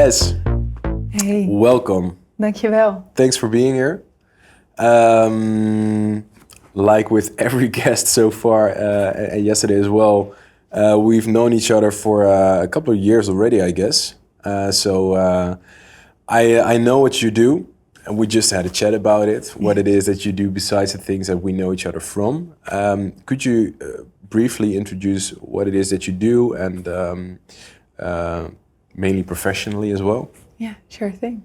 Es, Hey, welcome. dankjewel. Thanks for being here. Like with every guest so far, and yesterday as well, we've known each other for a couple of years already, I guess. I know what you do, and we just had a chat about it, what it is that you do besides the things that we know each other from. Could you briefly introduce what it is that you do and mainly professionally as well? Yeah, sure thing.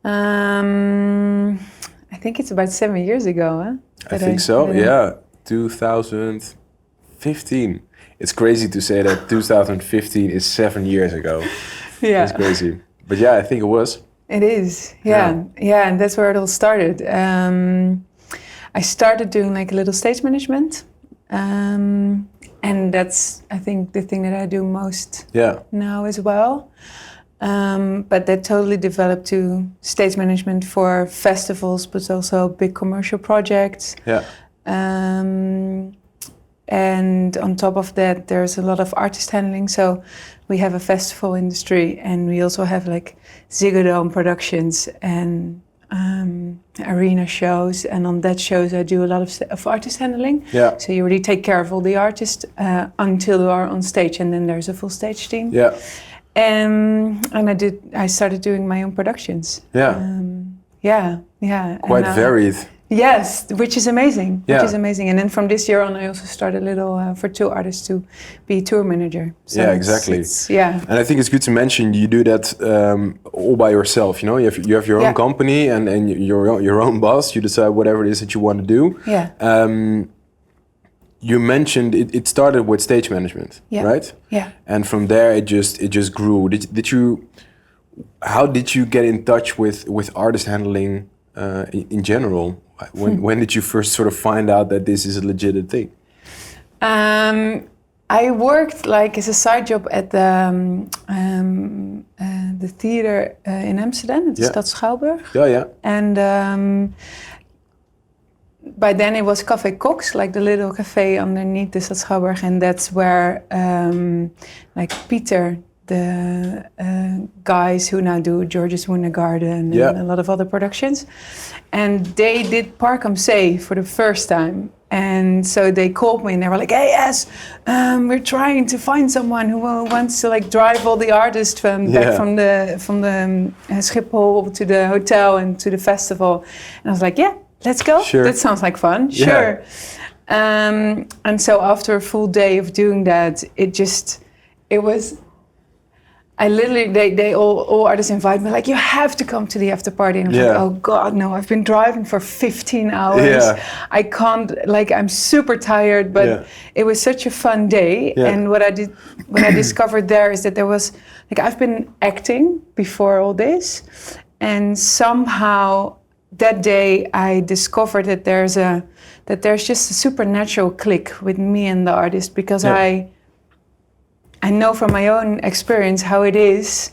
I think it's about 7 years ago, huh? I think so, yeah. 2015. It's crazy to say that 2015 is 7 years ago. Yeah. It's crazy. But yeah, I think it was. It is, yeah. Yeah, and that's where it all started. I started doing like a little stage management. And that's, I think, the thing that I do most now as well. But that totally developed to stage management for festivals, but also big commercial projects. Yeah. And on top of that, there's a lot of artist handling. So we have a festival industry, and we also have like Ziggo Dome productions and arena shows. And on that shows, I do a lot of artist handling. Yeah. So you really take care of all the artists until you are on stage, and then there's a full stage team. Yeah. And I started doing my own productions. Yeah. Yeah. Quite varied. Yes, which is amazing. Yeah. Which is amazing. And then from this year on, I also started a little for 2 artists to be tour manager. So yeah, exactly. Yeah. And I think it's good to mention you do that all by yourself. You know, you have your own company and your own boss. You decide whatever it is that you want to do. Yeah. You mentioned it started with stage management, right? Yeah. And from there it just grew. How did you get in touch with artist handling in general? When did you first sort of find out that this is a legit thing? I worked like as a side job at the theater in Amsterdam, at the Stad Schouwburg. Yeah. And by then it was Café Cox, like the little cafe underneath the Stad Schouwburg, and that's where like Peter, the guys who now do George's Winter Garden and a lot of other productions, and they did Park am Zee for the first time. And so they called me and they were like, "Hey, yes, we're trying to find someone who wants to like drive all the artists back from the Schiphol to the hotel and to the festival." And I was like, "Yeah, let's go. Sure. That sounds like fun. Sure." And so after a full day of doing that, I literally, they all artists invite me, like, "You have to come to the after party." And I'm like, "Oh God, no, I've been driving for 15 hours. Yeah. I can't, like, I'm super tired." But it was such a fun day. Yeah. And what I discovered there is that there was, like, I've been acting before all this. And somehow that day I discovered that there's just a supernatural click with me and the artist, because I know from my own experience how it is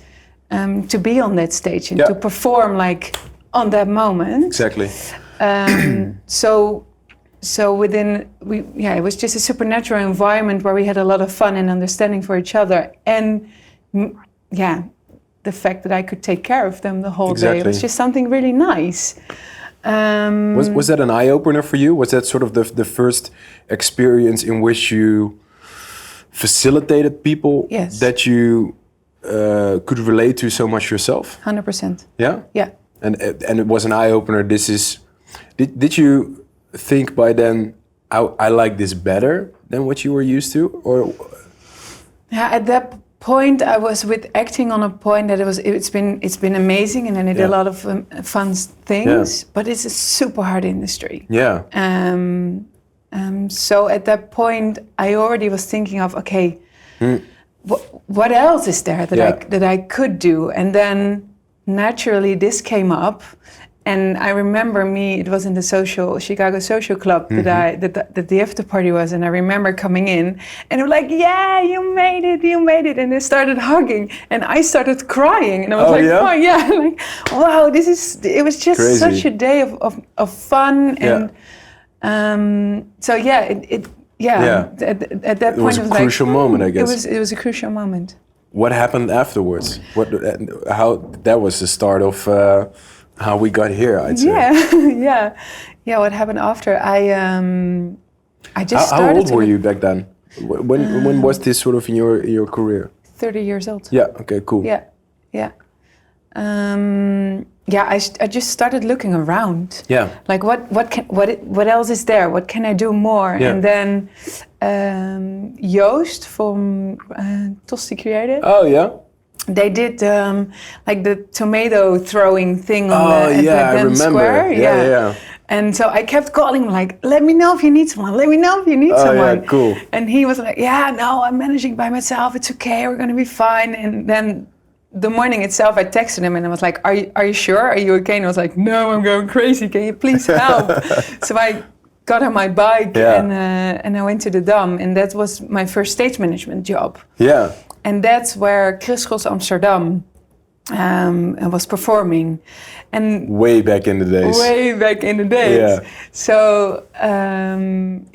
to be on that stage and to perform like on that moment. Exactly. So it was just a supernatural environment where we had a lot of fun and understanding for each other, and the fact that I could take care of them the whole day, it was just something really nice. Was that an eye opener for you? Was that sort of the first experience in which you facilitated people that you could relate to so much yourself? 100%. Yeah? Yeah. And it was an eye-opener. Did you think by then, I like this better than what you were used to? Or at that point I was with acting on a point that it's been amazing, and then I did a lot of fun things, but it's a super hard industry. Yeah. So at that point, I already was thinking of, okay, what else is there that I could do? And then naturally this came up, and I remember it was in the Chicago Social Club that the after party was, and I remember coming in, and they were like, "Yeah, you made it," and they started hugging, and I started crying, and I was like, like, wow, it was just crazy. Such a day of fun, and at that point it was a crucial moment, I guess. It was a crucial moment. what happened afterwards? How that was the start of how we got here, I'd say. Yeah. What happened after? I just started. How old were you back then? When was this sort of in your career? 30 years old. Yeah. Okay. Cool. Yeah. I just started looking around. Yeah. Like what else is there? What can I do more? Yeah. And then Joost from Tosti Creative. Oh yeah. They did like the tomato throwing thing on I remember. Square. Yeah. And so I kept calling him like, let me know if you need someone. Let me know if you need someone. Yeah, cool. And he was like, no, I'm managing by myself. It's okay. We're gonna be fine. And then the morning itself, I texted him and I was like, are you sure? Are you okay? And I was like, no, I'm going crazy. Can you please help? So I got on my bike and I went to the Dam. And that was my first stage management job. Yeah. And that's where Chris Goss Amsterdam was performing. And way back in the days. Yeah. So, and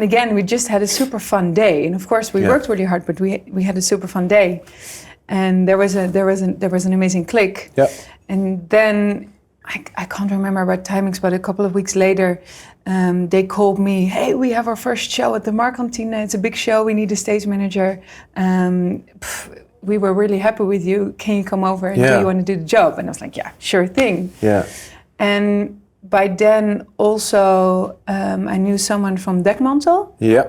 again, we just had a super fun day. And of course, we worked really hard, but we had a super fun day. And there was an amazing click. Yeah. And then I can't remember about timings, but a couple of weeks later, they called me. Hey, we have our first show at the Markantine. It's a big show. We need a stage manager. We were really happy with you. Can you come over and do you want to do the job? And I was like, yeah, sure thing. Yeah. And by then also, I knew someone from Dekmantel. Yeah.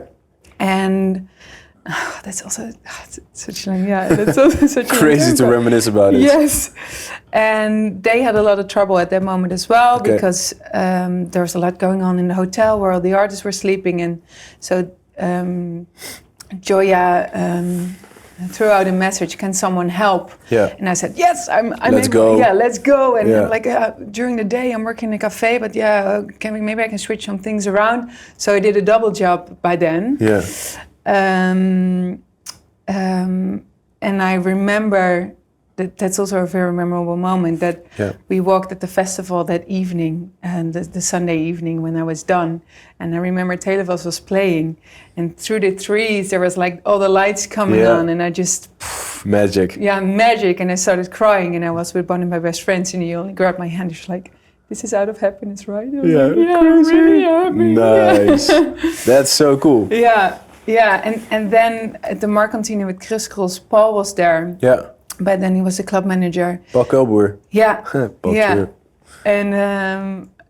And that's also such a crazy to reminisce about it. Yes, and they had a lot of trouble at that moment as well because there was a lot going on in the hotel where all the artists were sleeping, and so Joya threw out a message: "Can someone help?" Yeah, and I said, "Yes, I'm let's go. Yeah, let's go." And I'm like, during the day I'm working in a cafe, but maybe I can switch some things around. So I did a double job by then. Yeah. And I remember that's also a very memorable moment that we walked at the festival that evening, and the Sunday evening when I was done. And I remember Televos was playing, and through the trees there was like all the lights coming on, and I just magic. Yeah, magic. And I started crying, and I was with one of my best friends, and he only grabbed my hand. He's like, "This is out of happiness, right?" Yeah, like, I'm really happy. Nice. That's so cool. Yeah, and then at the Markantine with Chris Goss, Paul was there. Yeah. But then he was the club manager. Paul Kelboer. Yeah. Paul yeah. And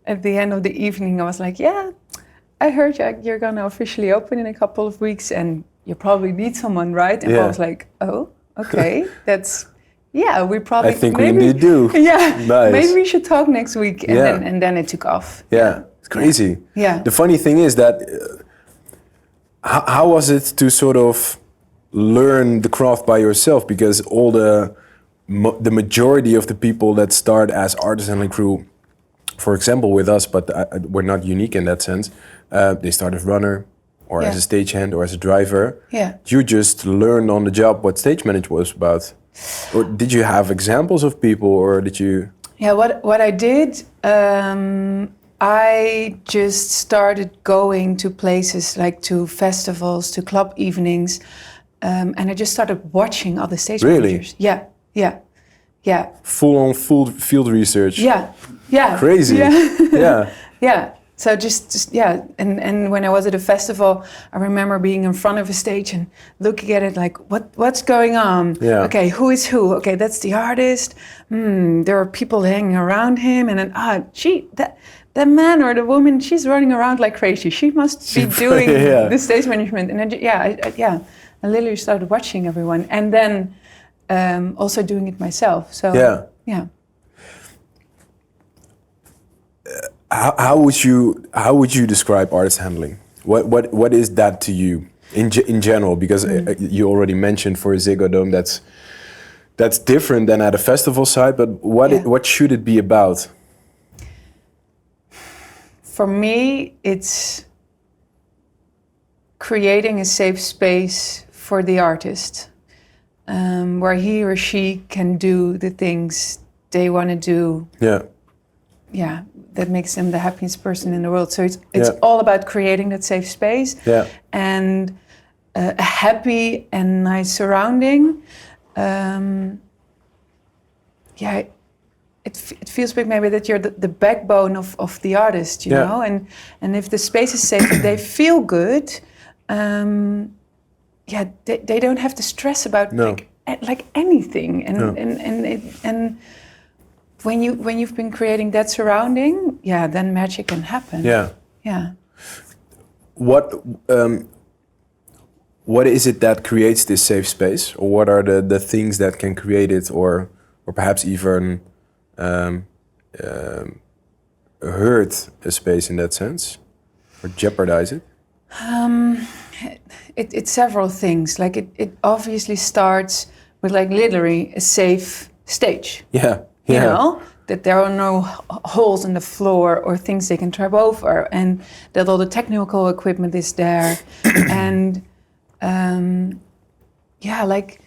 at the end of the evening, I was like, I heard you're going to officially open in a couple of weeks and you probably need someone, right? And Paul was like, oh, okay. We probably... I think we do. Yeah. Nice. Maybe we should talk next week. And then it took off. Yeah. It's crazy. Yeah. The funny thing is that... How was it to sort of learn the craft by yourself? Because all the majority of the people that start as artist handling crew, for example, with us, but we're not unique in that sense. They start as runner, or as a stagehand, or as a driver. Yeah. You just learned on the job what stage management was about. Or did you have examples of people, or did you? Yeah. What I did. I just started going to places like to festivals, to club evenings, and I just started watching other stage managers. Yeah. Full field research. Yeah. Crazy. Yeah. Yeah. So just and when I was at a festival, I remember being in front of a stage and looking at it like, what's going on? Yeah. Okay, who is who? Okay, that's the artist. There are people hanging around him, and then that man or the woman, she's running around like crazy. She must be doing the stage management. And I literally started watching everyone, and then also doing it myself. So yeah. How would you describe artist handling? What is that to you in general? Because you already mentioned for a Ziggo Dome that's different than at a festival site. But what should it be about? For me, it's creating a safe space for the artist, where he or she can do the things they want to do. Yeah, that makes them the happiest person in the world. So it's all about creating that safe space. Yeah. And a happy and nice surrounding, it feels like maybe that you're the backbone of the artist, you know, and if the space is safe and they feel good, they don't have to stress about like anything, and when you've been creating that surrounding, then magic can happen. What is it that creates this safe space, or what are the things that can create it, or perhaps even hurt a space in that sense, or jeopardize it? It's several things. Like it obviously starts with like literally a safe stage. You know, that there are no holes in the floor or things they can trip over, and that all the technical equipment is there, and like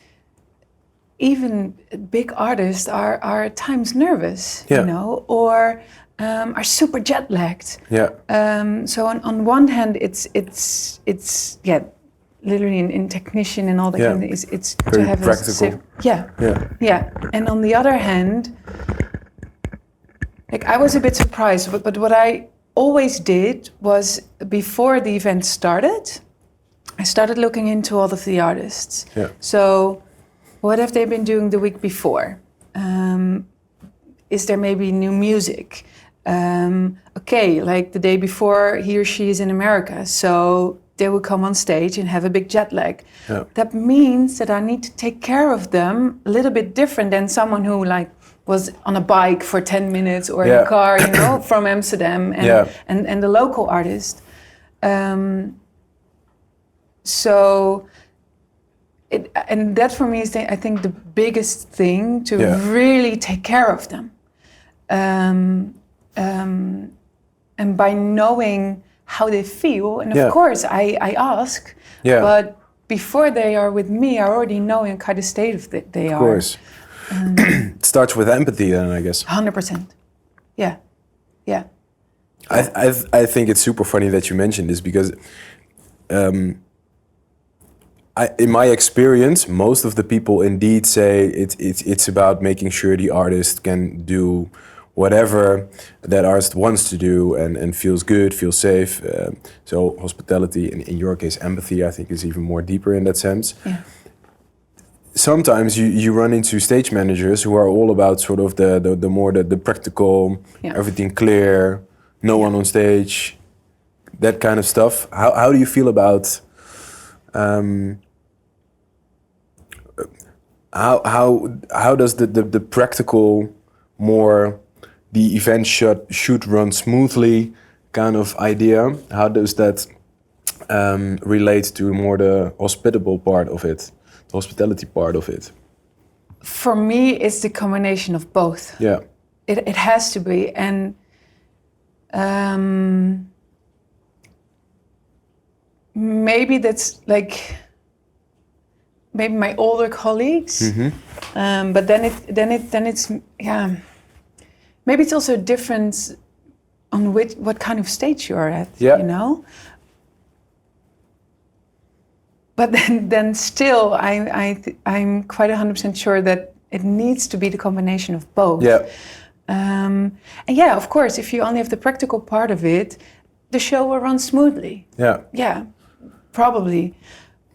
even big artists are at times nervous, you know, or are super jet lagged. So on one hand, it's literally in technician and all that kind of it's very to have practical. And on the other hand, like I was a bit surprised, but what I always did was before the event started, I started looking into all of the artists. So what have they been doing the week before? Is there maybe new music? Like the day before, he or she is in America, so they will come on stage and have a big jet lag. That means that I need to take care of them a little bit different than someone who like was on a bike for 10 minutes or in a car, you know, from Amsterdam and the local artist. So and that for me is I think the biggest thing to really take care of them. And by knowing how they feel, and of course I ask, but before they are with me, I already know in kind of state of they are. Of course. It starts with empathy then, I guess. 100%. Yeah. I think it's super funny that you mentioned this because in my experience, most of the people indeed say it's about making sure the artist can do whatever that artist wants to do and feels good, feels safe. So hospitality, in your case, empathy, I think is even more deeper in that sense. Sometimes you run into stage managers who are all about sort of the more the practical, everything clear, no one on stage, that kind of stuff. How do you feel about how does the practical, more the event should run smoothly kind of idea, how does that relate to more the hospitable part of it, the hospitality part of it? For me, it's the combination of both. It has to be, and maybe that's like maybe my older colleagues, but then it's maybe it's also a difference on what kind of stage you are at, you know. But then still, I'm quite 100% sure that it needs to be the combination of both. And of course, if you only have the practical part of it, the show will run smoothly. Probably.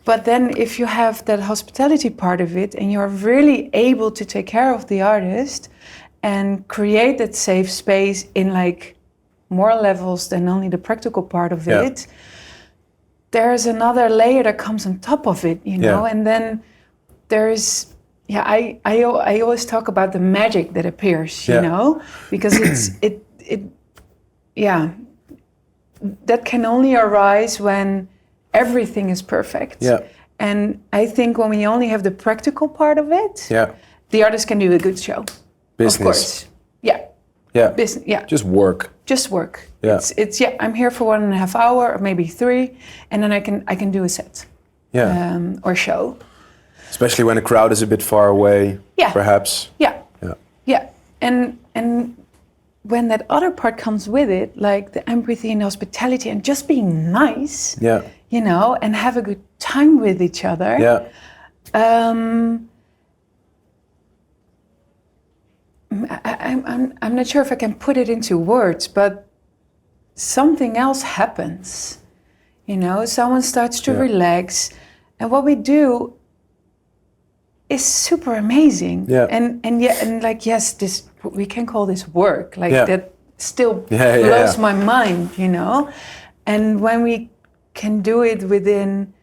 But then if you have that hospitality part of it and you're really able to take care of the artist and create that safe space in like more levels than only the practical part of it, there's another layer that comes on top of it, you know, and then there's, I always talk about the magic that appears, you know, because that can only arise when everything is perfect. And I think when we only have the practical part of it, the artist can do a good show. Business. Of course. Business. Just work. It's I'm here for 1.5 hours or maybe 3, and then I can do a set. Or show. Especially when a crowd is a bit far away, perhaps. And when that other part comes with it, like the empathy and hospitality and just being nice, you know, and have a good time with each other. Yeah. I'm not sure if I can put it into words, but something else happens. You know, someone starts to relax, and what we do is super amazing. Yeah. And like, yes, this, we can call this work. Like that still blows my mind, you know. And when we can do it within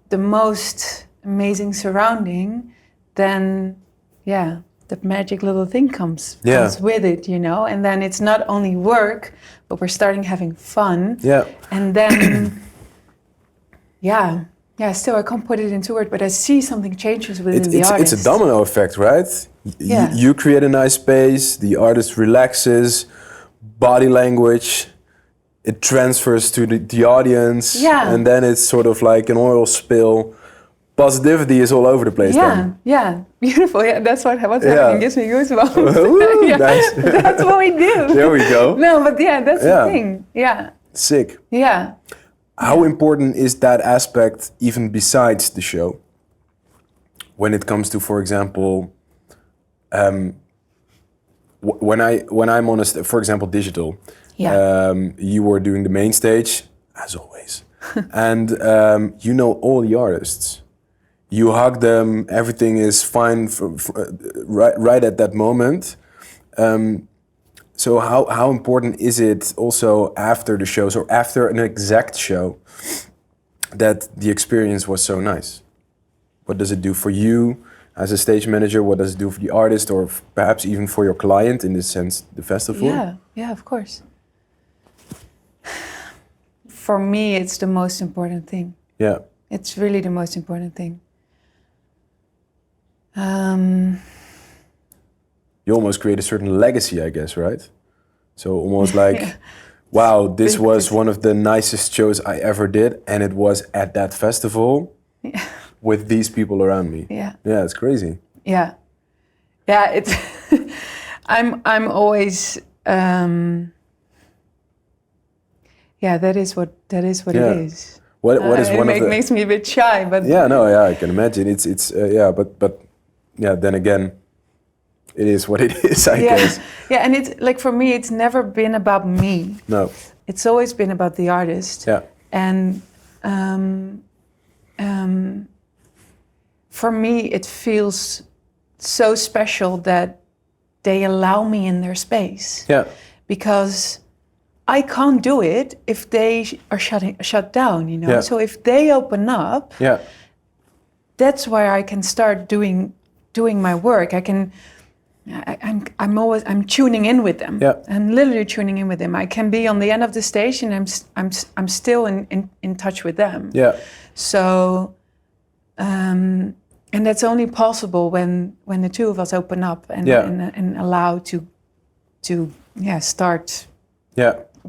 the most amazing surrounding, then that magic little thing comes with it, you know. And then it's not only work, but we're starting having fun. Yeah. And then still I can't put it into words, but I see something changes within the artist. It's a domino effect, right? You create a nice space, the artist relaxes, body language, it transfers to the audience, and then it's sort of like an oil spill. Positivity is all over the place then. Yeah, beautiful. Yeah, that's what's happening. Gives me goosebumps. Ooh, nice. That's what we do. There we go. No, but that's the thing. Yeah. Sick. Yeah. How important is that aspect even besides the show? When it comes to, for example, when I'm on for example, digital, you were doing the main stage, as always, and you know all the artists. You hug them, everything is fine right at that moment. So how important is it also after the shows or after an exact show that the experience was so nice? What does it do for you as a stage manager? What does it do for the artist or perhaps even for your client, in this sense, the festival? Yeah, of course. For me, it's the most important thing. Yeah. It's really the most important thing. You almost create a certain legacy, I guess, right? So almost like, wow, this was one of the nicest shows I ever did, and it was at that festival with these people around me. Yeah, it's crazy. Yeah, it's. I'm always. That is what it is. What is one of the? It makes me a bit shy, but. I can imagine. It's but then again, it is what it is, I guess. Yeah, and it's like for me, it's never been about me. No. It's always been about the artist. Yeah. And for me, it feels so special that they allow me in their space. Yeah. Because I can't do it if they are shut down, you know. Yeah. So if they open up, that's where I can start doing my work. I'm tuning in with them. Yeah. I'm literally tuning in with them. I can be on the end of the stage and I'm still in touch with them. Yeah. So and that's only possible when the two of us open up and allow to start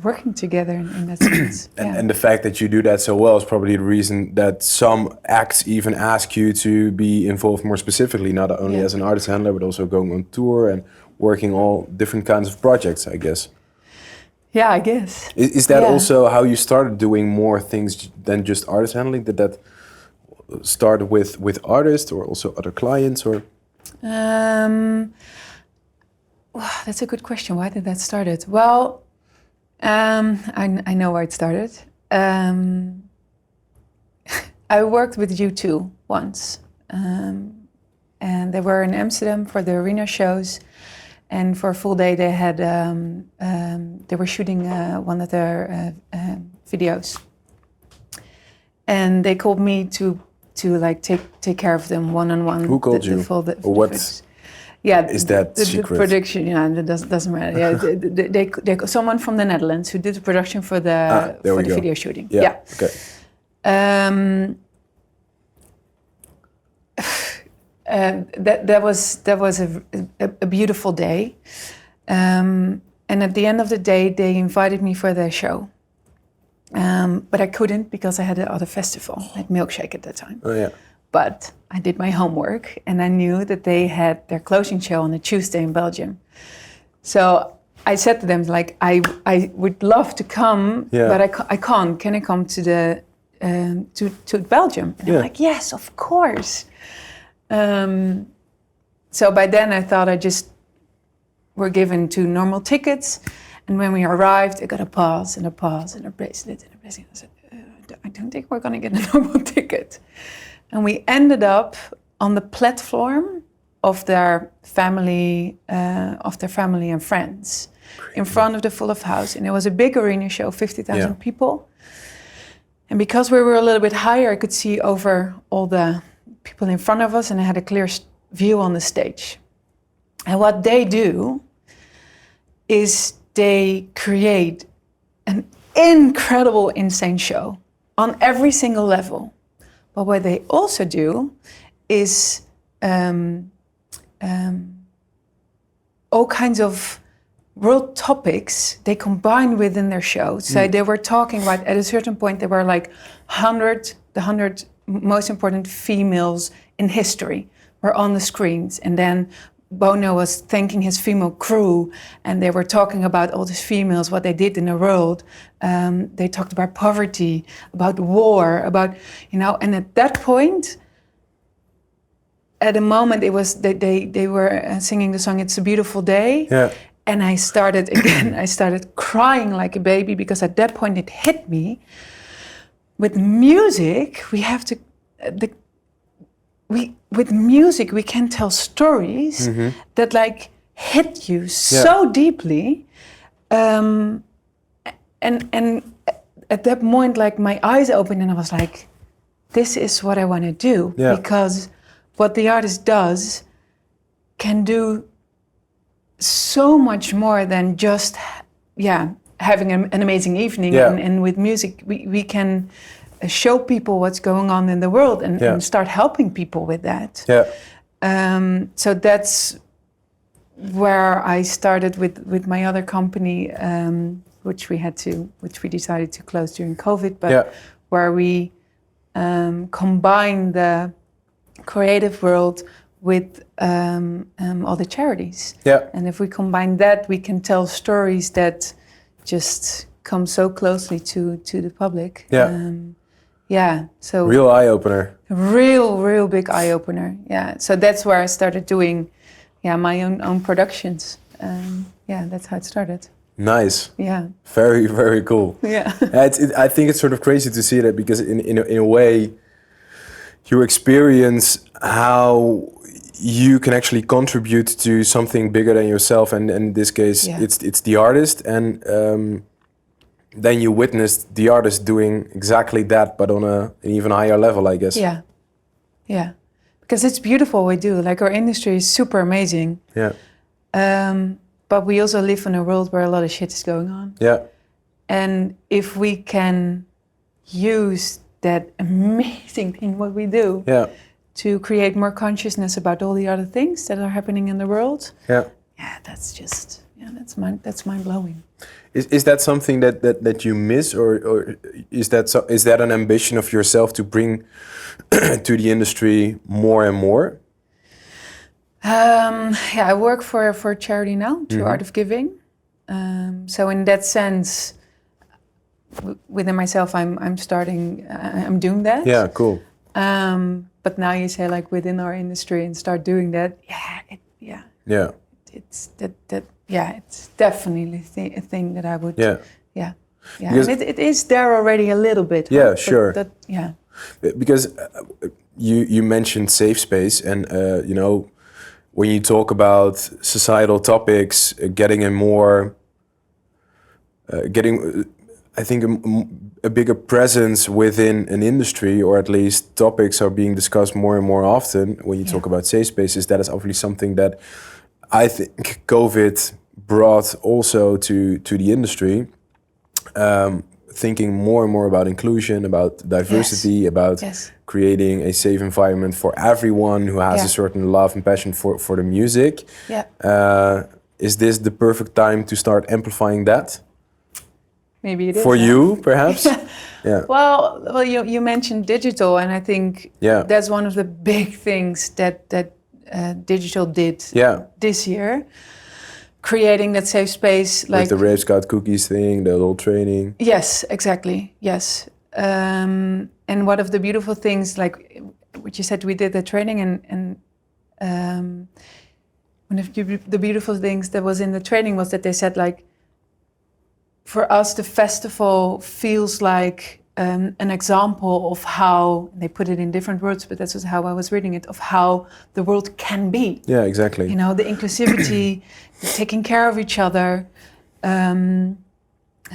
working together in that sense. And the fact that you do that so well is probably the reason that some acts even ask you to be involved more specifically, not only as an artist handler, but also going on tour and working all different kinds of projects, I guess. Yeah, I guess. Is that also how you started doing more things than just artist handling? Did that start with artists or also other clients, or? That's a good question. Why did that start? Well, I know where it started. I worked with U2 once, and they were in Amsterdam for the arena shows, and for a full day they had they were shooting one of their videos, and they called me to like take care of them one-on-one. Who called you? Or what? Yeah, is that secret? The production? Yeah, that doesn't matter. Yeah, they someone from the Netherlands who did the production for the video shooting. Yeah. Okay. That was a beautiful day, and at the end of the day, they invited me for their show, but I couldn't because I had another festival at Milkshake at that time. Oh yeah. But I did my homework and I knew that they had their closing show on a Tuesday in Belgium. So I said to them, like, I would love to come, but I can't. Can I come to the to Belgium? And I'm like, yes, of course. So by then I thought I just were given 2 normal tickets. And when we arrived, I got a pass and a bracelet and a bracelet. I said, I don't think we're going to get a normal ticket. And we ended up on the platform of their family and friends, in front of the full of house. And it was a big arena show, 50,000 people. And because we were a little bit higher, I could see over all the people in front of us, and I had a clear view on the stage. And what they do is they create an incredible, insane show on every single level. But what they also do is all kinds of world topics they combine within their show. So they were talking about, at a certain point, there were like the 100 most important females in history were on the screens. And then Bono was thanking his female crew, and they were talking about all these females, what they did in the world. They talked about poverty, about war, about, and at that point, at a moment, it was they were singing the song "It's a Beautiful Day," and I started crying like a baby, because at that point it hit me. With music, we have to with music we can tell stories that like hit you so deeply, and at that moment, like, my eyes opened and I was like, this is what I want to do, because what the artist does can do so much more than just having an amazing evening. And with music we can show people what's going on in the world and start helping people with that. So that's where I started with my other company, which we decided to close during COVID, but where we combine the creative world with all the charities. And if we combine that, we can tell stories that just come so closely to the public. So real eye-opener. Real big eye-opener. So that's where I started doing my own productions. That's how it started. Nice. Very, very cool. I think it's sort of crazy to see that, because in a way you experience how you can actually contribute to something bigger than yourself, and in this case it's the artist, and then you witnessed the artist doing exactly that, but on an even higher level, I guess. Because it's beautiful what we do. Like, our industry is super amazing. But we also live in a world where a lot of shit is going on. And if we can use that amazing thing what we do to create more consciousness about all the other things that are happening in the world, that's just that's mind blowing. Is that something that you miss, or is that an ambition of yourself to bring to the industry more and more? I work for a charity now, through Art of Giving. So in that sense, within myself, I'm doing that. Yeah, cool. But now you say, like, within our industry and start doing that, it's it's definitely a thing that I would. And it is there already a little bit. Sure. Because you mentioned safe space, and when you talk about societal topics, getting I think a bigger presence within an industry, or at least topics are being discussed more and more often when you talk about safe spaces. That is obviously something that I think COVID brought also to the industry, thinking more and more about inclusion, about diversity, about creating a safe environment for everyone who has a certain love and passion for the music. Is this the perfect time to start amplifying that? Maybe it is. For you, perhaps? Well, you mentioned digital, and I think that's one of the big things that digital did this year. creating that safe space, like with the Rave Scout cookies thing, the whole training. Yes, exactly. Yes, and one of the beautiful things, like what you said, we did the training, and one of the beautiful things that was in the training was that they said, like, for us, the festival feels like an example of how, they put it in different words, but that's how I was reading it, of how the world can be. Yeah, exactly. You know, the inclusivity, the taking care of each other.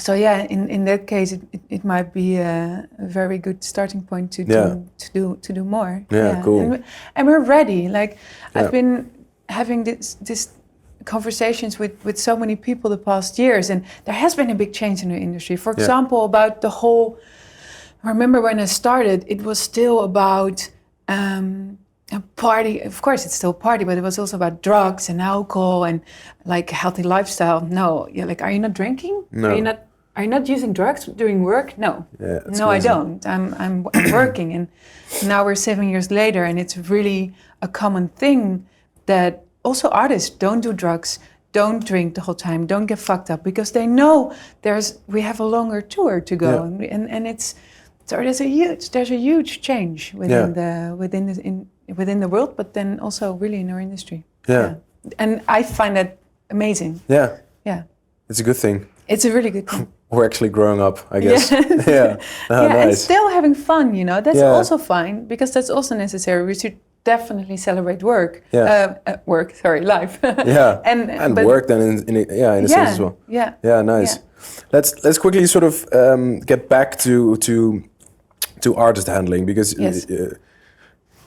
So yeah, in that case, it might be a very good starting point to do more. Yeah, cool. And we're ready. Like I've been having this conversations with so many people the past years, and there has been a big change in the industry. For example, about the whole. I remember when I started, it was still about a party. Of course, it's still a party, but it was also about drugs and alcohol and like a healthy lifestyle. No, like, are you not drinking? No. Are you not using drugs during work? No. Yeah, no, amazing. I don't. I'm working, and now we're 7 years later, and it's really a common thing that also artists don't do drugs, don't drink the whole time, don't get fucked up, because they know we have a longer tour to go, and it's. So there's a huge change within the world, but then also really in our industry. Yeah. And I find that amazing. Yeah. Yeah. It's a good thing. It's a really good thing. We're actually growing up, I guess. Yes. Yeah. Nice. And still having fun, you know. That's also fine, because that's also necessary. We should definitely celebrate work. Yeah. Life. Yeah. and work then in a sense as well. Yeah. Yeah, nice. Yeah. Let's quickly sort of get back to artist handling, because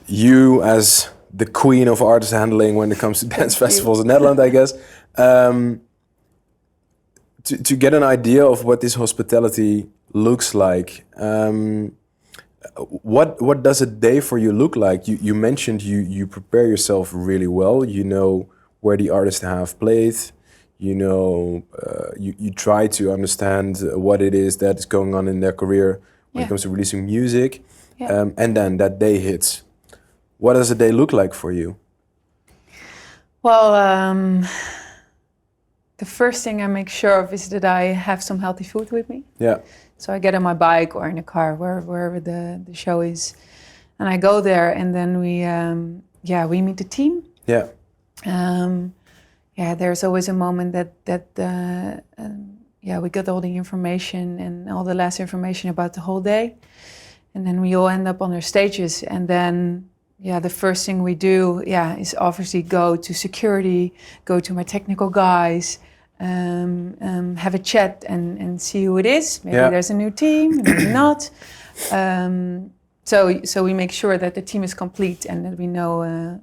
you, as the queen of artist handling when it comes to dance festivals in Netherlands, I guess, to get an idea of what this hospitality looks like, what does a day for you look like? You mentioned you prepare yourself really well. You know where the artists have played. You know, you try to understand what it is that is going on in their career when it comes to releasing music. And then that day hits. What does a day look like for you? Well, the first thing I make sure of is that I have some healthy food with me. Yeah. So I get on my bike or in a car, wherever the show is, and I go there, and then we meet the team. Yeah. There's always a moment that we get all the information and all the last information about the whole day, and then we all end up on our stages, and then the first thing we do is obviously go to security, go to my technical guys, have a chat and see who it is. Maybe there's a new team, maybe not. So we make sure that the team is complete and that we know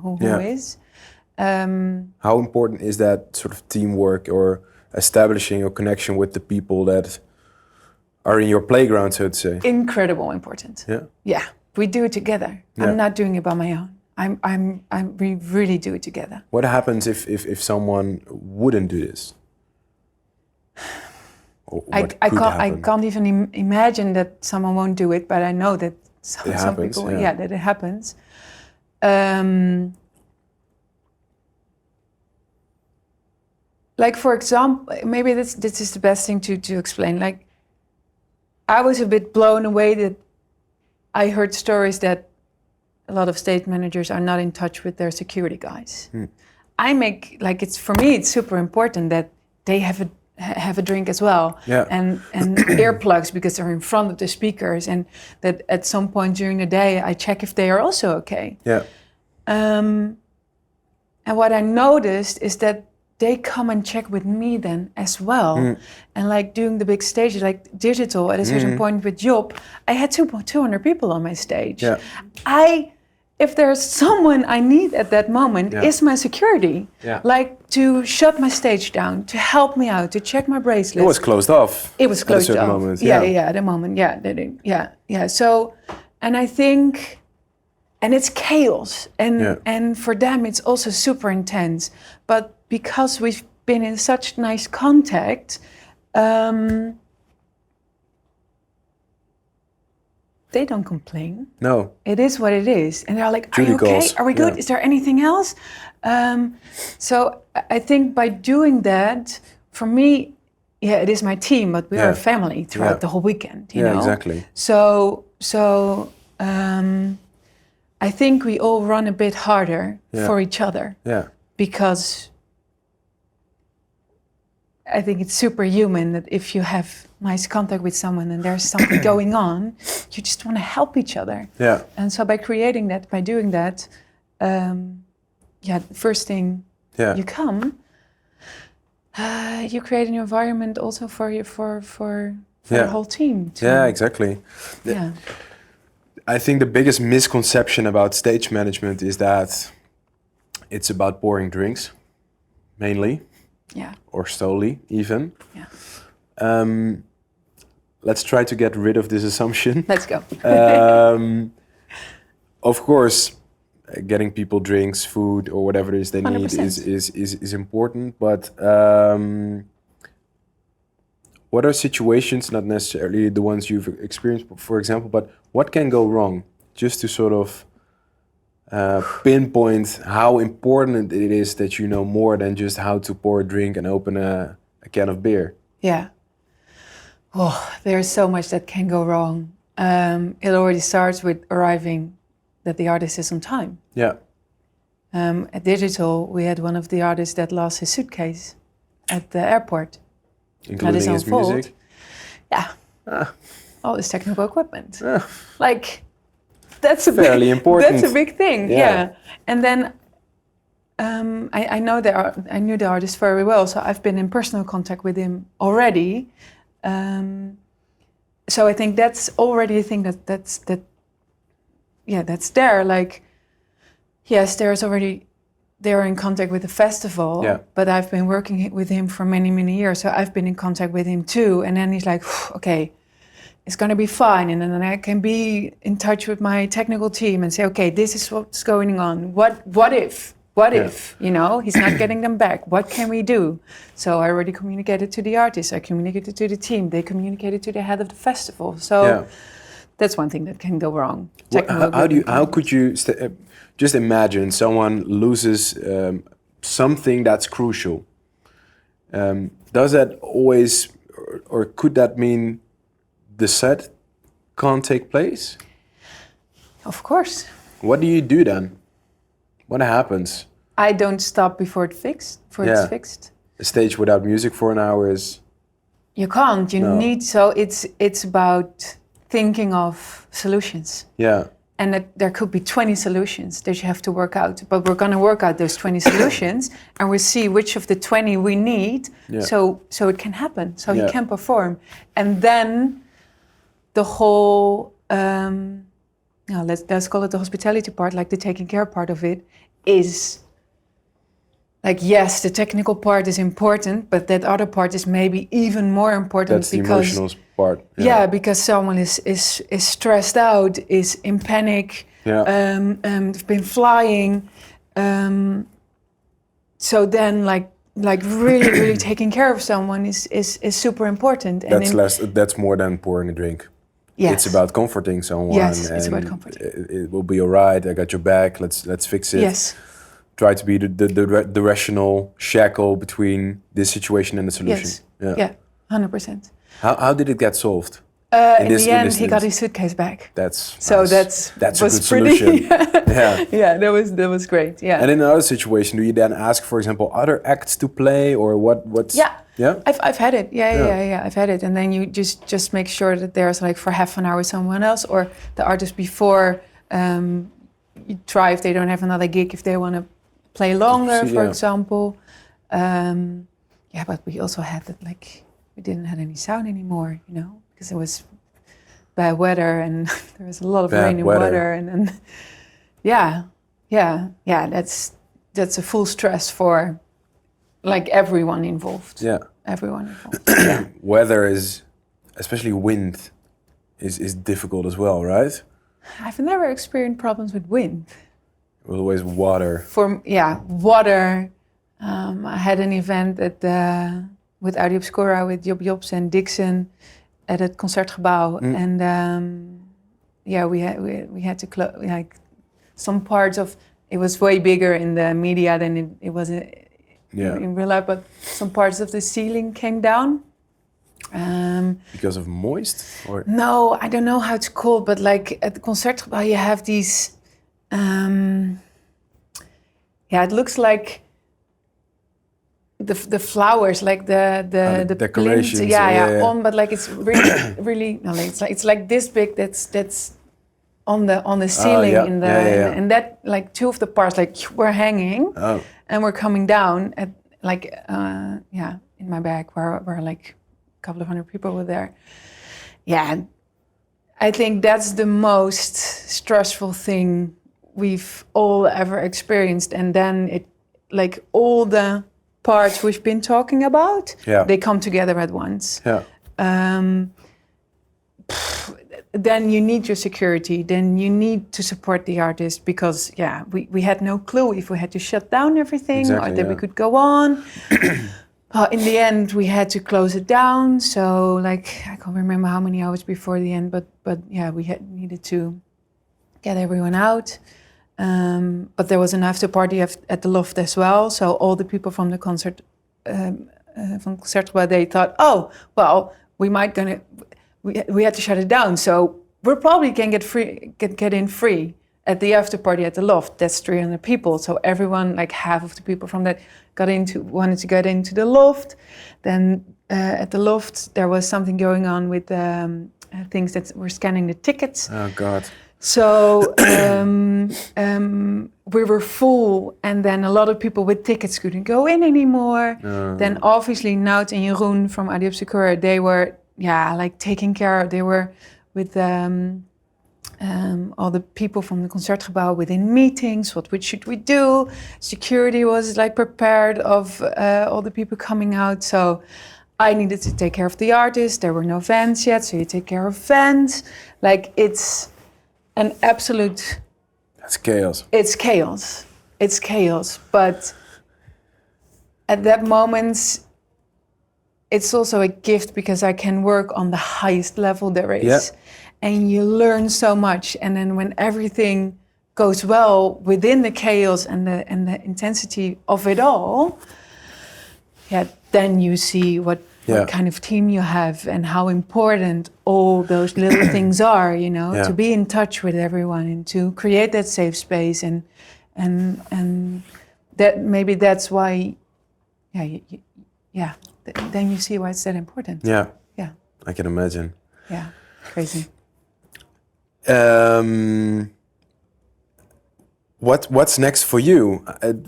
who is. How important is that sort of teamwork or establishing a connection with the people that are in your playground, so to say? Incredible important. Yeah, we do it together. I'm not doing it by my own. We really do it together. What happens if someone wouldn't do this? I can't even imagine that someone won't do it, but I know that some people, that it happens. Like, for example, maybe this is the best thing to explain. Like, I was a bit blown away that I heard stories that a lot of stage managers are not in touch with their security guys. For me, it's super important that they have a drink as well, and earplugs, because they're in front of the speakers, and that at some point during the day I check if they are also okay. And what I noticed is that they come and check with me then as well. And like doing the big stages, like digital, at a certain point with Job, I had 200 people on my stage. If there's someone I need at that moment, is my security. Like to shut my stage down, to help me out, to check my bracelets. It was closed off. It was closed off. Moment. At the moment, So, and I think, and it's chaos. And for them, it's also super intense. But because we've been in such nice contact, they don't complain. No. It is what it is. And they're like, Judy are you okay? calls. Are we good? Yeah. Is there anything else? So I think by doing that, for me, it is my team, but we are a family throughout the whole weekend, you know? Yeah, exactly. So I think we all run a bit harder for each other. Yeah. Because I think it's superhuman that if you have nice contact with someone and there's something going on, you just want to help each other. Yeah. And so by creating that, by doing that, the first thing you come, you create an environment also for the whole team. Yeah, exactly. Yeah. I think the biggest misconception about stage management is that it's about pouring drinks, mainly. Yeah. Or solely, even. Yeah. Let's try to get rid of this assumption. Let's go. Of course, getting people drinks, food, or whatever it is they need 100%. is important. But what are situations, not necessarily the ones you've experienced, for example, but what can go wrong? Just to sort of pinpoint how important it is that you know more than just how to pour a drink and open a can of beer. Yeah. Oh, there's so much that can go wrong. It already starts with arriving that the artist is on time. Yeah. At Digital, we had one of the artists that lost his suitcase at the airport. Including his music? Yeah. All his technical equipment. Like, that's a fairly important. That's a big thing. Yeah. And then I knew the artist very well, so I've been in personal contact with him already. So I think that's already a thing that's there. Like, yes, they're in contact with the festival, but I've been working with him for many, many years, so I've been in contact with him too. And then he's like, okay, it's going to be fine. And then I can be in touch with my technical team and say, okay, this is what's going on. What if, you know, he's not getting them back? What can we do? So I already communicated to the artist. I communicated to the team. They communicated to the head of the festival. So that's one thing that can go wrong. How could you just imagine someone loses something that's crucial? Does that always, or could that mean the set can't take place? Of course. What do you do then? What happens? I don't stop before it's fixed. A stage without music for an hour is... You can't. You need... So it's about thinking of solutions. Yeah. And that there could be 20 solutions that you have to work out. But we're going to work out those 20 solutions and we'll see which of the 20 we need so it can happen, so he can perform. And then the whole, let's call it the hospitality part, like the taking care part of it, is like, yes, the technical part is important, but that other part is maybe even more important. That's because the emotional part. Because someone is stressed out, is in panic, they've been flying. So then like really taking care of someone is super important. And that's more than pouring a drink. Yes. It's about comforting someone. Yes, it's about comforting. It will be all right. I got your back. Let's fix it. Yes. Try to be the rational shackle between this situation and the solution. Yes. Yeah, 100%. How did it get solved? In the end, he got his suitcase back. That's nice. That's a good solution. That was great. Yeah. And in another situation, do you then ask, for example, other acts to play, or what's? Yeah. I've had it. Yeah. I've had it, and then you just make sure that there's like for half an hour someone else, or the artist before. You try if they don't have another gig, if they want to play longer, for example. But we also had that, like, we didn't have any sound anymore, you know, because it was bad weather and there was a lot of rain and water, and then that's a full stress for like everyone involved. Yeah, everyone involved. Weather is, especially wind, is difficult as well, right? I've never experienced problems with wind. Always water. Water. I had an event with Audi Obscura with Job Jobs and Dixon at het Concertgebouw. And we had to close, like some parts of it was way bigger in the media than it was in real life, but some parts of the ceiling came down. Because of moist? Or? No, I don't know how it's called, but like at the Concertgebouw you have these, it looks like the flowers, like the decorations. Plinth, on, but like it's really, really, no, like it's like this big. That's on the ceiling and that like two of the parts like were hanging and we're coming down at like in my bag where like a couple of hundred people were there. Yeah, I think that's the most stressful thing we've all ever experienced, and then it like all the parts we've been talking about, they come together at once. Then you need your security, then you need to support the artist, because we had no clue if we had to shut down everything or that we could go on. In the end we had to close it down, so like I can't remember how many hours before the end, but we needed to get everyone out. But there was an after party at the loft as well. So all the people from the concert, from Concertgebouw, they thought, oh, well, we had to shut it down. So we probably can get in free at the after party at the loft. That's 300 people. So everyone, like half of the people from that, wanted to get into the loft. Then at the loft, there was something going on with things that were scanning the tickets. Oh God. So we were full, and then a lot of people with tickets couldn't go in anymore. Then obviously Nout and Jeroen from Adi Obscura, they were like taking care of, they were with all the people from the Concertgebouw within meetings. What should we do? Security was like prepared of all the people coming out. So I needed to take care of the artists. There were no vans yet, so you take care of vans. Like it's an absolute... That's chaos. It's chaos. It's chaos. But at that moment, it's also a gift because I can work on the highest level there is. Yeah. And you learn so much. And then when everything goes well within the chaos and the intensity of it all, then you see what kind of team you have and how important all those little things are, to be in touch with everyone and to create that safe space, and that maybe that's why, then you see why it's that important. Yeah, I can imagine. Yeah, crazy. What's next for you?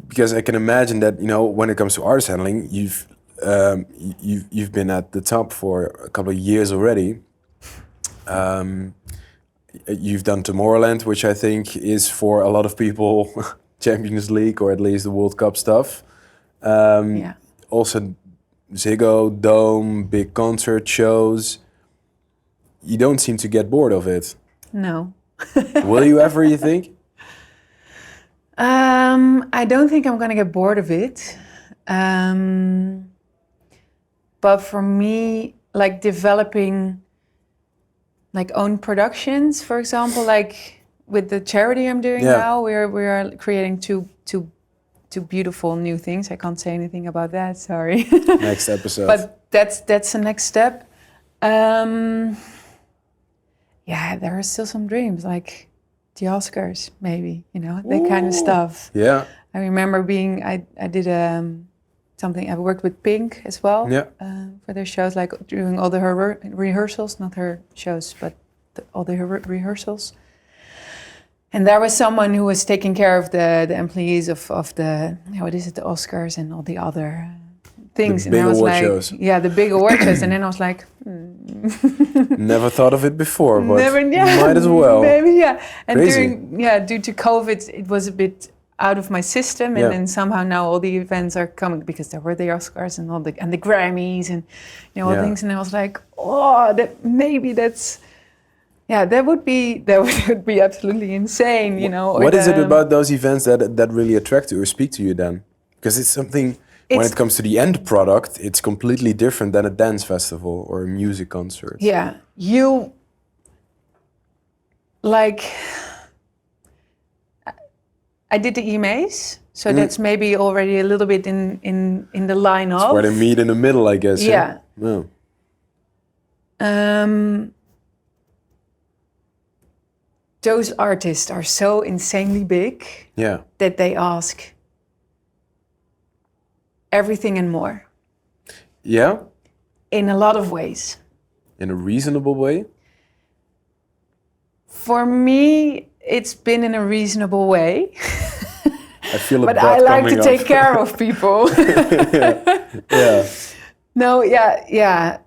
Because I can imagine that when it comes to artist handling, you've been at the top for a couple of years already. You've done Tomorrowland, which I think is for a lot of people Champions League or at least the World Cup stuff. Also Ziggo, Dome, big concert shows. You don't seem to get bored of it. No. Will you ever, you think? I don't think I'm going to get bored of it. But for me, like developing like own productions, for example, like with the charity I'm doing now, we are creating two beautiful new things. I can't say anything about that, sorry. Next episode. But that's the next step. There are still some dreams, like the Oscars, maybe, that kind of stuff. Yeah. I remember I did something, I worked with Pink as well for their shows, like doing all the rehearsals, not her shows, but all the rehearsals. And there was someone who was taking care of the employees of the, the Oscars and all the other things. The big award shows. Yeah, the big award shows. And then I was like, Never thought of it before, but might as well. Maybe, And Crazy. due to COVID, it was a bit out of my system, and then somehow now all the events are coming because there were the Oscars and all the Grammys and all things, and I was like, that would be absolutely insane, What is it about those events that really attract you or speak to you then? Because it's something. When it comes to the end product, it's completely different than a dance festival or a music concert. Yeah, like I did the EMAs, so that's maybe already a little bit in the line of. It's where they meet in the middle, I guess. Yeah. Yeah. Those artists are so insanely big that they ask everything and more. Yeah? In a lot of ways. In a reasonable way? For me, it's been in a reasonable way. I feel a but butt I like coming to up. take care of people. Yeah. No, yeah.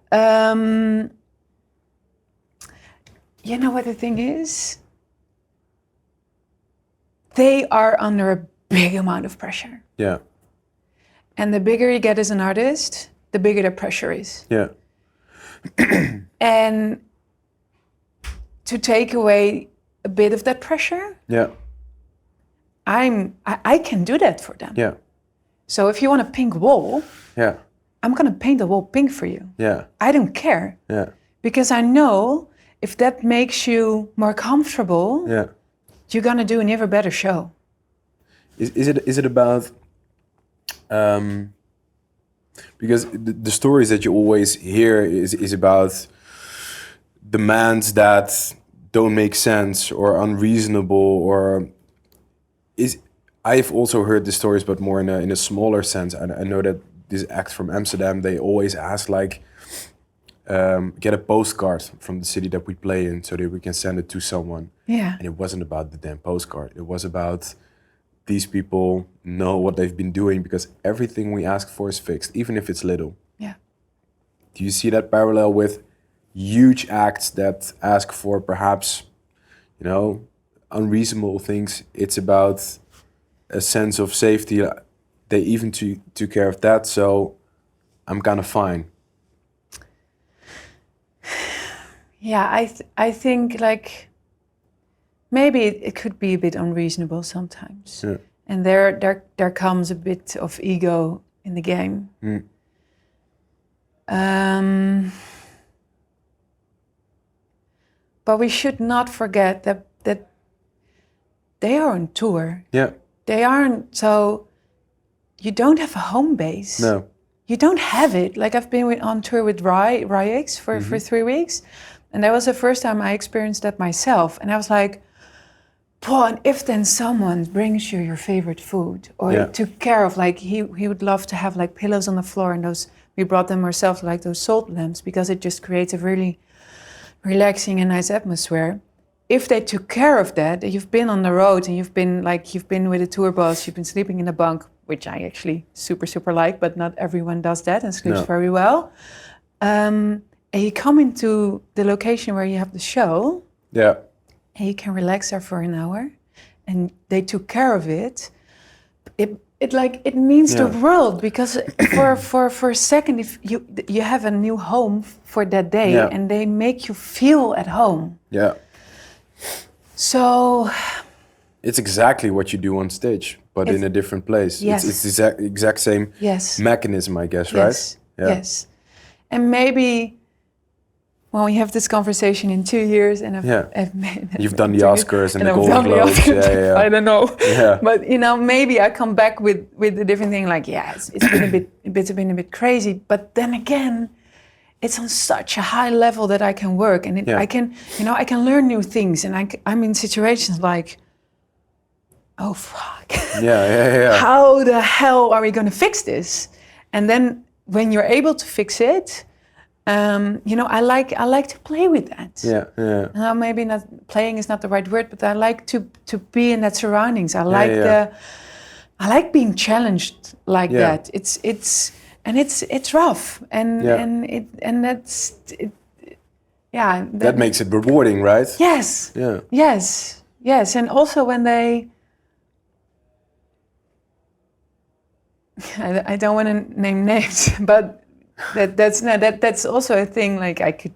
You know what the thing is? They are under a big amount of pressure. Yeah. And the bigger you get as an artist, the bigger the pressure is. Yeah. And to take away a bit of that pressure, I can do that for them. Yeah. So if you want a pink wall, I'm gonna paint the wall pink for you. Yeah. I don't care. Yeah. Because I know if that makes you more comfortable, you're gonna do an even better show. Is it about because the stories that you always hear is about demands that don't make sense or unreasonable, or I've also heard the stories, but more in a smaller sense. And I know that this act from Amsterdam, they always ask like, get a postcard from the city that we play in so that we can send it to someone. Yeah. And it wasn't about the damn postcard. It was about these people know what they've been doing because everything we ask for is fixed, even if it's little. Yeah. Do you see that parallel with huge acts that ask for perhaps, unreasonable things? It's about a sense of safety. They even took care of that, so I'm kind of fine. Yeah, I think like maybe it could be a bit unreasonable sometimes. Yeah. And there comes a bit of ego in the game. But we should not forget that they are on tour. Yeah. They aren't, so you don't have a home base. No. You don't have it. Like I've been on tour with Ryx for 3 weeks. And that was the first time I experienced that myself. And I was like, Paul, and if then someone brings you your favorite food or took care of, like he would love to have like pillows on the floor, and those, we brought them ourselves, like those salt lamps, because it just creates a really relaxing and nice atmosphere. If they took care of that, you've been on the road and you've been with a tour bus, you've been sleeping in a bunk, which I actually super like, but not everyone does that and sleeps very well. And you come into the location where you have the show. Yeah. And you can relax there for an hour, and they took care of it. It means the world, because for a second, if you have a new home for that day, and they make you feel at home. Yeah. So it's exactly what you do on stage, but in a different place. Yes. It's the exact same mechanism, I guess, right? Yes. And maybe when we have this conversation in 2 years, and I've made you've done the Oscars and the Golden Globes. I don't know. Yeah. But maybe I come back with a different thing. Like, it's been a bit crazy. But then again, it's on such a high level that I can work, and I can learn new things. And I'm in situations like, oh fuck. Yeah. How the hell are we going to fix this? And then when you're able to fix it. I like to play with that. Yeah. Now maybe not playing is not the right word, but I like to be in that surroundings. I like being challenged like that. It's rough and that's it. Yeah. That makes it rewarding, right? Yes. Yeah. Yes, and also when they. I don't want to name names, but. That's also a thing. Like I could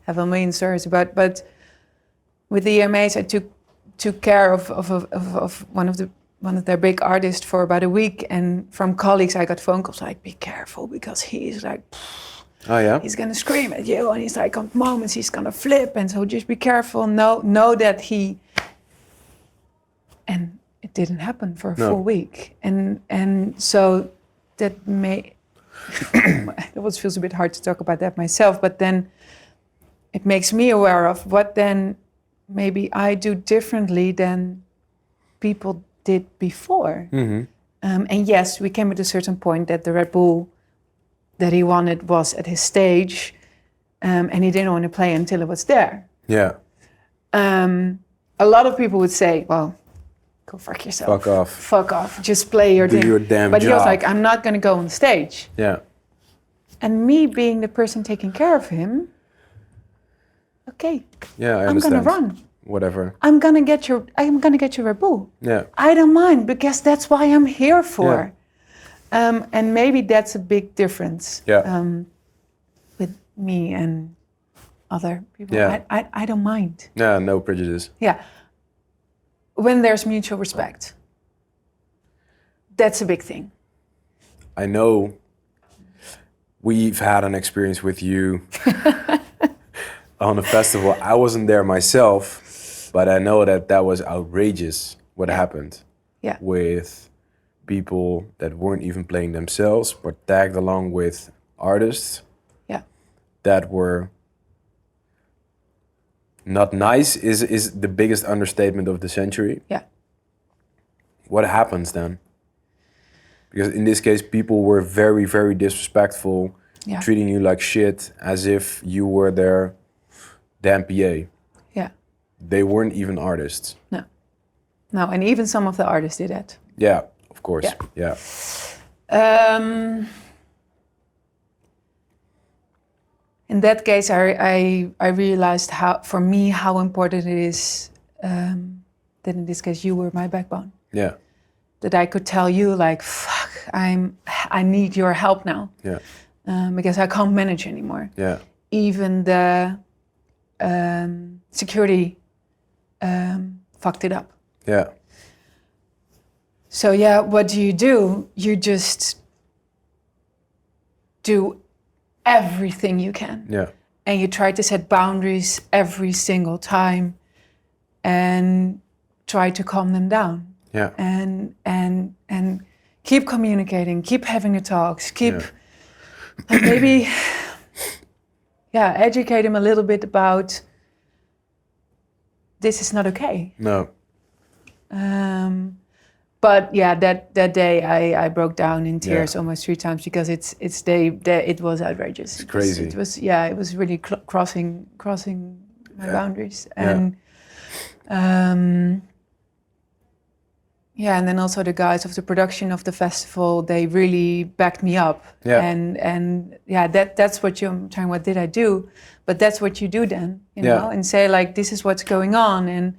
have a million stories about, but with the EMAs, I took care of one of their big artists for about a week, and from colleagues I got phone calls like, "Be careful because he is like Oh yeah. He's gonna scream at you, and he's like, on moments he's gonna flip, and so just be careful. Know that he. And it didn't happen for a full week, and so that it always feels a bit hard to talk about that myself, but then it makes me aware of what then maybe I do differently than people did before. And yes, we came at a certain point that the Red Bull that he wanted was at his stage, and he didn't want to play until it was there. Yeah. A lot of people would say, well, go fuck yourself. Fuck off. Fuck off. Just play your Do thing. your damn but job. he was like, I'm not going to go on stage. Yeah. And me being the person taking care of him, okay. Yeah, I I'm understand. going to run. Whatever. I'm gonna get your Red Bull. Yeah. I don't mind, because that's why I'm here for. And maybe that's a big difference. With me and other people. Yeah. I don't mind. Yeah, no prejudice. Yeah. When there's mutual respect. That's a big thing. I know we've had an experience with you on a festival. I wasn't there myself, but I know that was outrageous what happened with people that weren't even playing themselves, but tagged along with artists that were not nice is the biggest understatement of the century. Yeah. What happens then? Because in this case, people were very, very disrespectful, treating you like shit, as if you were their damn PA. Yeah. They weren't even artists. No, and even some of the artists did that. Yeah, of course. Yeah. In that case, I realized how important it is that in this case you were my backbone. Yeah. That I could tell you like, fuck, I need your help now. Yeah. Because I can't manage anymore. Yeah. Even the security fucked it up. Yeah. So what do? You just do everything you can. Yeah. And you try to set boundaries every single time and try to calm them down. Yeah. And keep communicating, keep having the talks, keep and maybe educate them a little bit about this is not okay. No. But that day I broke down in tears almost 3 times because it was outrageous. It's crazy. It was really crossing my boundaries. And and then also the guys of the production of the festival, they really backed me up. Yeah. And that's what I'm trying, what did I do? But that's what you do then, you know, and say like, this is what's going on, and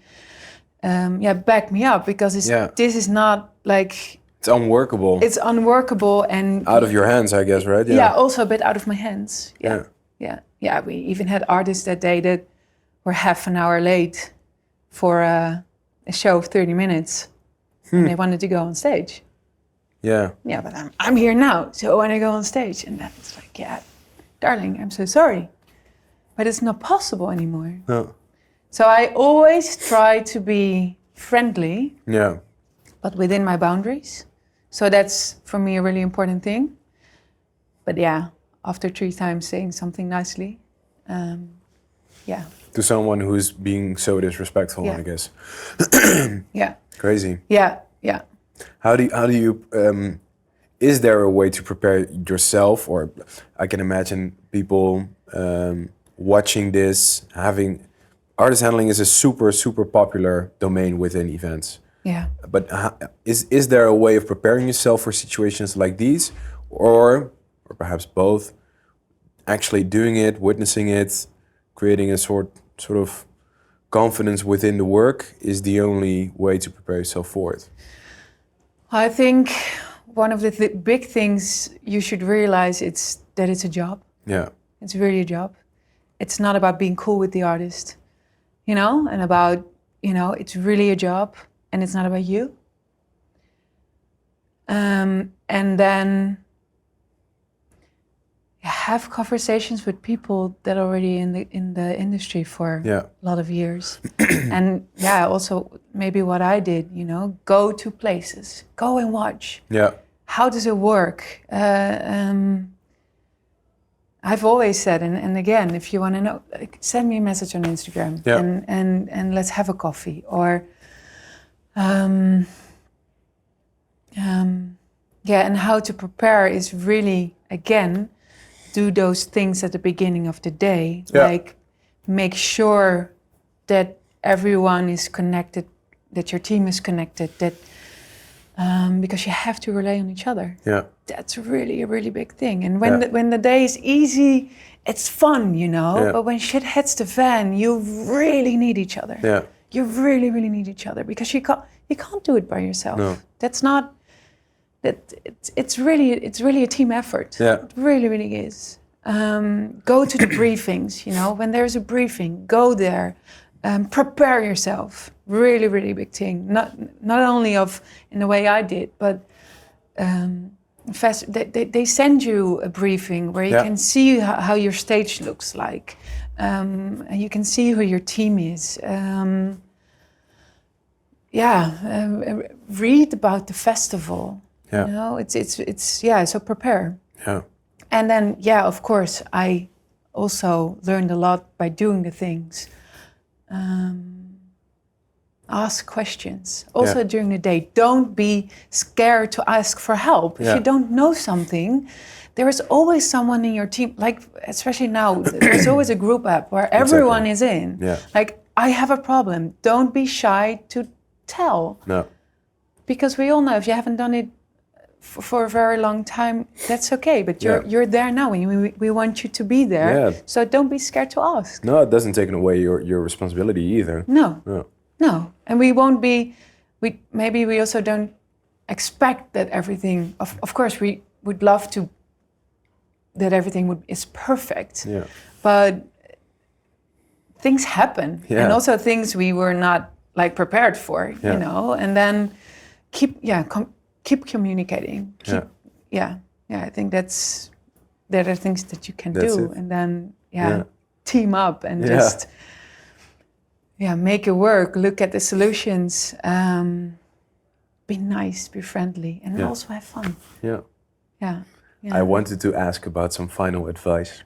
back me up, because this is not like... It's unworkable. It's unworkable and... Out of your hands, I guess, right? Yeah, also a bit out of my hands. Yeah. We even had artists that day that were half an hour late for a show of 30 minutes. And they wanted to go on stage. Yeah. Yeah, but I'm here now, so I want to go on stage. And then it's like, darling, I'm so sorry. But it's not possible anymore. No. So I always try to be friendly. Yeah. But within my boundaries. So that's, for me, a really important thing. But after 3 times saying something nicely, To someone who's being so disrespectful, I guess. Crazy. Yeah. How do you is there a way to prepare yourself, or I can imagine people watching this, artist handling is a super, super popular domain within events. Yeah. But is there a way of preparing yourself for situations like these, or perhaps both, actually doing it, witnessing it, creating a sort of confidence within the work is the only way to prepare yourself for it? I think one of the big things you should realize is that it's a job. Yeah. It's really a job. It's not about being cool with the artist, and about, it's really a job, and it's not about you. And then have conversations with people that are already in the industry for a lot of years. And also maybe what I did, go to places, go and watch. Yeah. How does it work? I've always said, and again, if you want to know, send me a message on Instagram and let's have a coffee. Or, and how to prepare is really, again, do those things at the beginning of the day. Like make sure that everyone is connected, that your team is connected, that because you have to rely on each other. Yeah. That's really a really big thing. And when the day is easy, it's fun, But when shit hits the fan, you really need each other. Yeah. You really, really need each other because you can't do it by yourself. No. That's not. It's really a team effort. Yeah. It really, really is. Go to the briefings. When there's a briefing, go there. Prepare yourself. Really, really big thing. Not only in the way I did, but they send you a briefing where you can see how your stage looks like. And you can see who your team is. Read about the festival. Yeah. It's so prepare. Yeah. And then of course I also learned a lot by doing the things. Ask questions also during the day. Don't be scared to ask for help. If you don't know something, there is always someone in your team, like especially now, there's always a group app where everyone is in. Yeah. Like, I have a problem. Don't be shy to tell. No. Because we all know if you haven't done it for a very long time, that's okay. But you're there now, and we want you to be there. Yeah. So don't be scared to ask. No, it doesn't take away your responsibility either. No. And we won't be. We also don't expect that everything. Of course, we would love to. That everything is perfect. Yeah. But things happen, and also things we were not prepared for. And then keep communicating. I think there are things that you can do, and then team up and just make it work. Look at the solutions. Be nice, be friendly, and also have fun. Yeah. I wanted to ask about some final advice,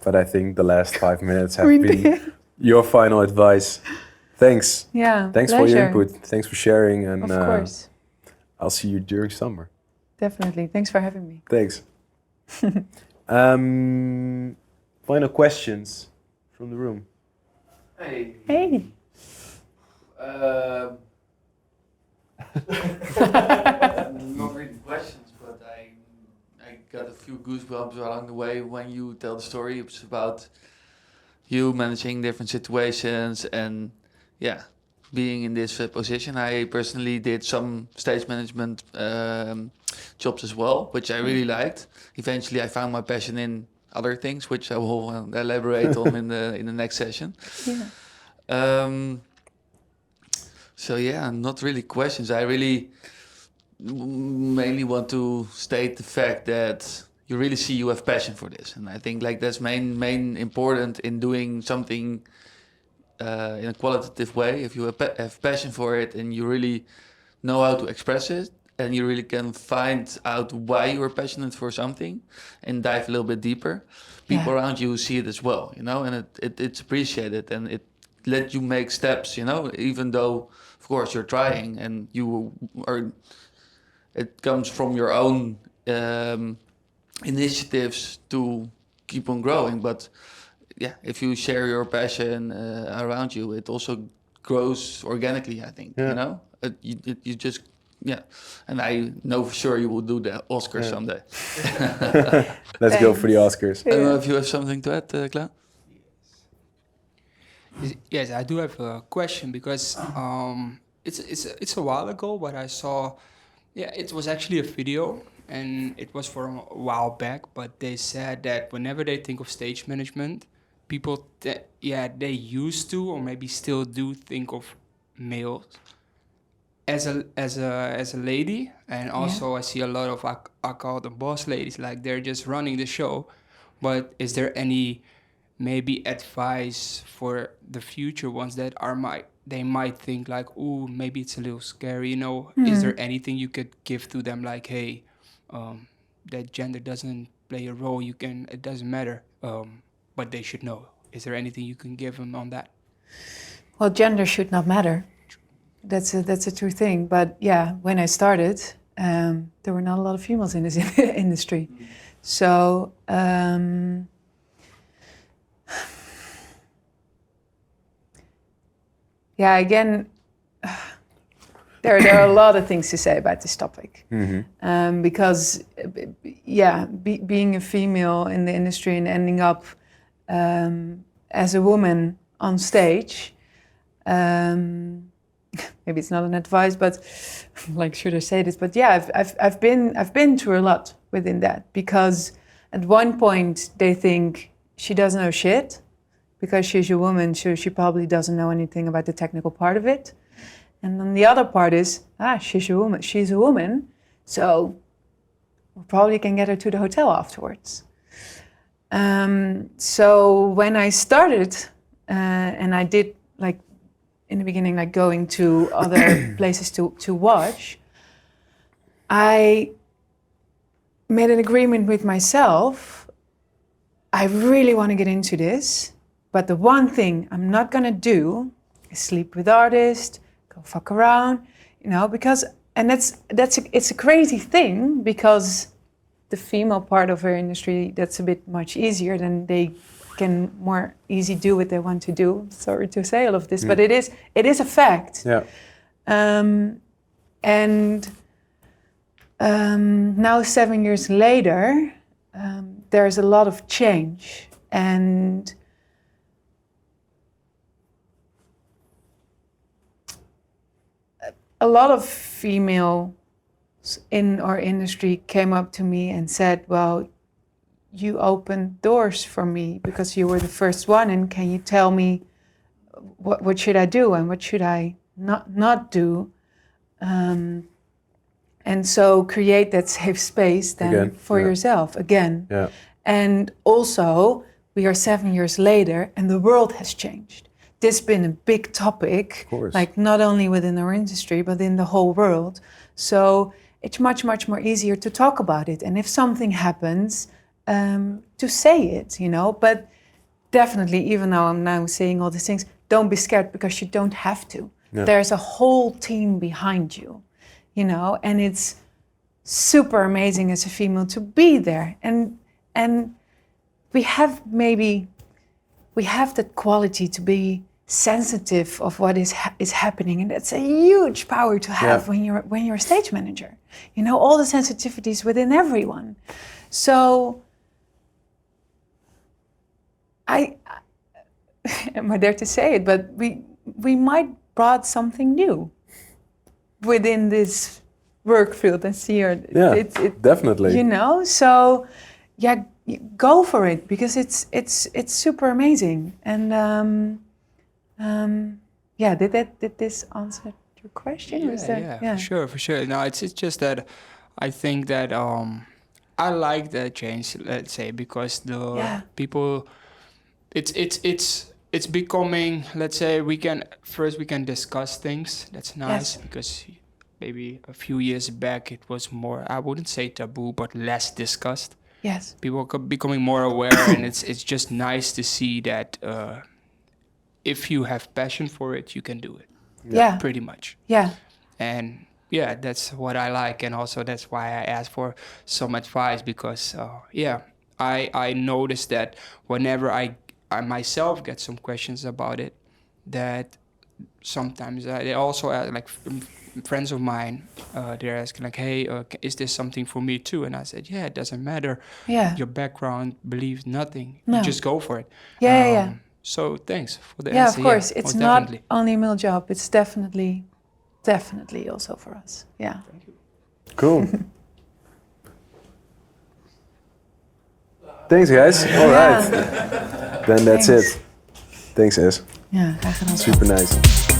but I think the last 5 minutes have been your final advice. Thanks. Yeah. Thanks for your input. Thanks for sharing, and of course. I'll see you during summer. Definitely. Thanks for having me. Thanks. Final questions from the room. Hey. Not really questions, but I got a few goosebumps along the way when you tell the story. It's about you managing different situations and being in this position. I personally did some stage management jobs as well, which I really liked. Eventually, I found my passion in other things, which I will elaborate on in the next session. Not really questions. I really mainly want to state the fact that you really see you have passion for this, and I think that's main important in doing something in a qualitative way. If you have passion for it and you really know how to express it, and you really can find out why you are passionate for something and dive a little bit deeper, people around you see it as well, and it's appreciated, and it let you make steps, even though of course you're trying and it comes from your own initiatives to keep on growing. But if you share your passion around you, it also grows organically, I think. You just and I know for sure you will do the Oscars someday. Let's go for the Oscars. I don't know if you have something to add, Klaus? Yes, I do have a question because it's a while ago, but I saw, it was actually a video, and it was from a while back. But they said that whenever they think of stage management, people they used to, or maybe still do, think of males as a lady, and also I see a lot of I call them boss ladies, like they're just running the show. But is there any maybe advice for the future ones that they might think like, oh, maybe it's a little scary, you know? Is there anything you could give to them like, hey, that gender doesn't play a role, it doesn't matter, but they should know. Is there anything you can give them on that? Well, gender should not matter. That's a true thing. But yeah, when I started, there were not a lot of females in this industry. So yeah, again, there are a lot of things to say about this topic. Because being a female in the industry and ending up as a woman on stage, maybe it's not an advice, but like, should I say this? But yeah, I've been through a lot within that, because at one point they think she doesn't know shit because she's a woman, so she probably doesn't know anything about the technical part of it. And then the other part is, she's a woman, so we probably can get her to the hotel afterwards. So when I started, and I did, like, in the beginning, like going to other places to watch, I made an agreement with myself. I really want to get into this, but the one thing I'm not gonna do is sleep with artists, go fuck around, you know, because, and it's a crazy thing, because the female part of our industry, that's a bit much easier, than they can more easy do what they want to do. Sorry to say all of this, but it is a fact. Yeah. Now 7 years later, there's a lot of change, and a lot of females in our industry came up to me and said, well, you opened doors for me because you were the first one, and can you tell me what should I do and what should I not do? And so create that safe space then for yourself again. Yeah. And also, we are 7 years later and the world has changed. This has been a big topic, like not only within our industry, but in the whole world. So it's much, much more easier to talk about it. And if something happens, to say it, you know. But definitely, even though I'm now saying all these things, don't be scared, because you don't have to. Yeah. There's a whole team behind you, you know, and it's super amazing as a female to be there. And we have that quality to be sensitive of what is happening, and that's a huge power to have when you're a stage manager. You know, all the sensitivities within everyone. So am I there to say it, but we might brought something new within this work field and see her. Yeah, definitely. You know, so yeah, go for it, because it's super amazing. And did this answer your question? Yeah, for sure. No, it's just that I think that I like that change, let's say, because the people, it's becoming, let's say, we can discuss things. That's nice, because maybe a few years back it was more, I wouldn't say taboo, but less discussed. Yes. People are becoming more aware, and it's just nice to see that if you have passion for it, you can do it. Yeah. Pretty much. Yeah. And yeah, that's what I like, and also that's why I asked for some advice, because I noticed that whenever I myself get some questions about it, that sometimes they also ask, like friends of mine, they're asking like, hey, is this something for me too? And I said, yeah, it doesn't matter. Yeah. Your background believes nothing. No. You just go for it. Yeah. So thanks for the answer. answer. Yeah, of course. It's not definitely only a male job. It's definitely also for us. Yeah. Thank you. Cool. Thanks, guys. All right. Then that's it. Thanks, Es. Ja, graag gedaan. Super nice.